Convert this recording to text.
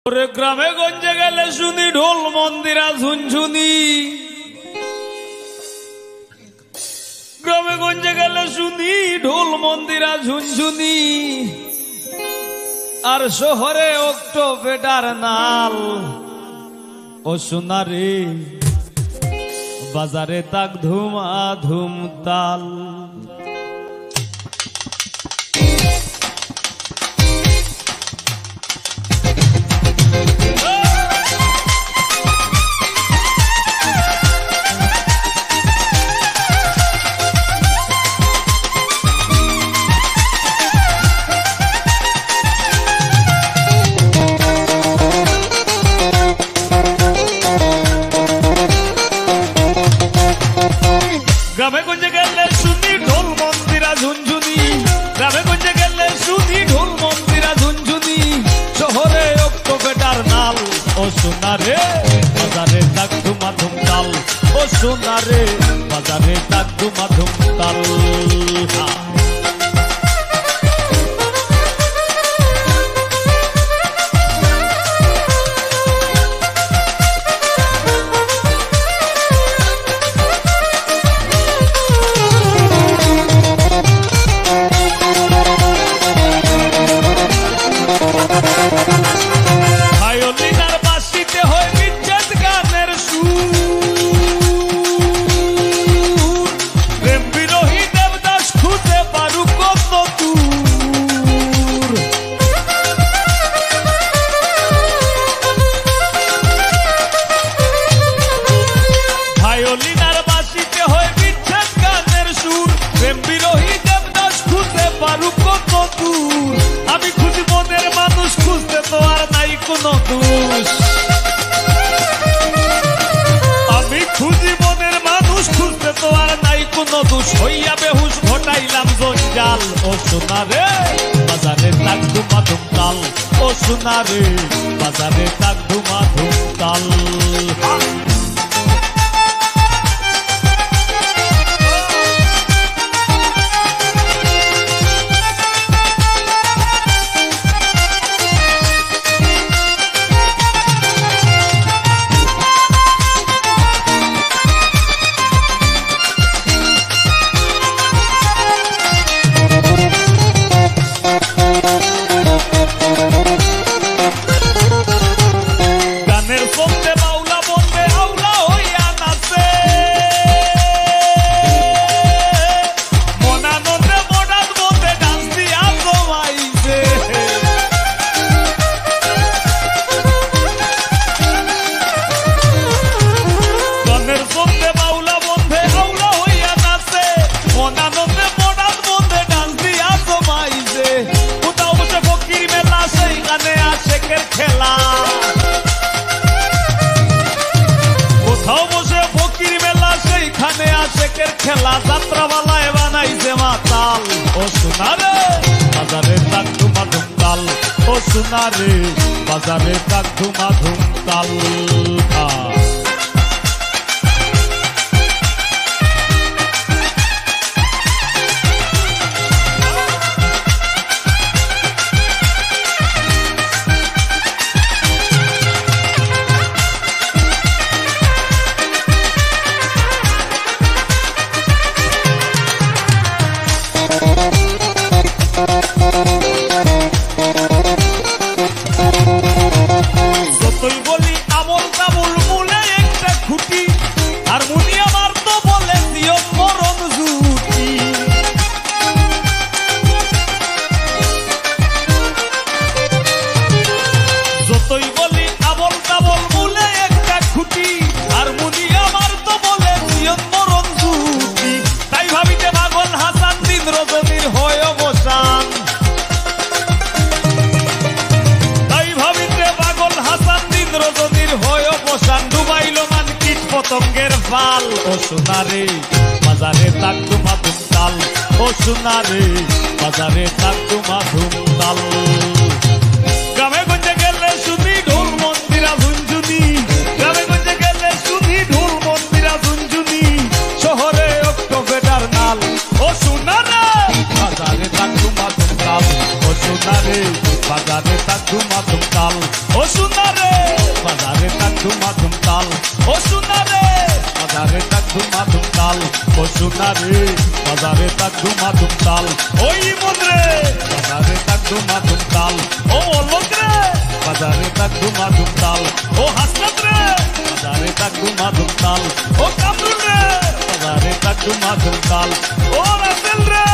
ওরে গ্রামে গঞ্জে গেলে শুনি ঢোল মন্দিরা ঝুনঝুনি, গ্রামে গঞ্জে গেলে শুনি ঢোল মন্দিরা ঝুনঝুনি, আর শহরে অক্টো পেটার নাল। ও সোনারে বাজারে তাক ধুমা ধুম তাল। গ্রামে গঞ্জে গেলে শুনি ঢোল মন্দিরা ঝুনঝুনি, গ্রামে গঞ্জে গেলে শুনি ঢোল মন্দিরা ঝুনঝুনি, শহরে অক্টো পেটার নাল। ও সোনারে বাজারে তাক ধুমা ধুম তাল। ও সোনারে বাজারে তাক ধুমা ধুম তাল। আমি খুঁজি মনের মানুষ, খুঁজতে তো আর নাই কোনো দোষ। আমি খুঁজি মনের মানুষ, খুঁজতে তো আর নাই কোনো দোষ। হইয়া বেহুশ ঘটাইলাম জঞ্জাল। ও সোনারে বাজারে তাক ধুমা ধুম তাল। ও সোনারে বাজারে তাক ধুমা ধুম তাল। খেলা যাত্রাওয়ালায় বানাইছে মাতাল। ও সোনারে বাজারে তাক ধুমা ধুম তাল। ও সোনারে বাজারে তাক ধুমা ধুম তাল। যতই বলি আমল তামুল মূলে একটা খুঁটি, হারমোনিয়াম আর তো বলে দিও মরণ জুটি। যতই বলি আমল তামুল মূলে একটা খুঁটি, হারমোনিয়াম আর তো বলে দিও মরণ জুটি। তাই ভাবিতে পাগল হাসান দিন রজনীর হয় অবসান। রজনীর হয় অবসান, ডুবাইল মান কীট পতঙ্গের ফাল। ও সোনারে বাজারে তাক ধুমা ধুম তাল। ও সোনারে বাজারে তাক ধুমা ধুম তাল। গ্রামে গঞ্জে গেলে শুনি ঢোল মন্দিরা ঝুনঝুনি, গ্রামে গঞ্জে গেলে শুনি ঢোল মন্দিরা ঝুনঝুনি, শহরে অক্টো পেটার নাল। ও সোনারে বাজারে তাক ধুমা ধুম তাল। ও সোনারে বাজারে তাক ধুমা ধুম তাল। ও সোনারে তাল ও সোনা রে বাজারে তাক ধুমা ধুম তাল ওই মন রে বাজারে তাক ধুমা ধুম তাল ও লোক রে বাজারে তাক ধুমা ধুম তাল ও হাসনাত রে বাজারে তাক ধুমা ধুম তাল ও কামরুল রে বাজারে তাক ধুমা ধুম তাল ও রাসেল রে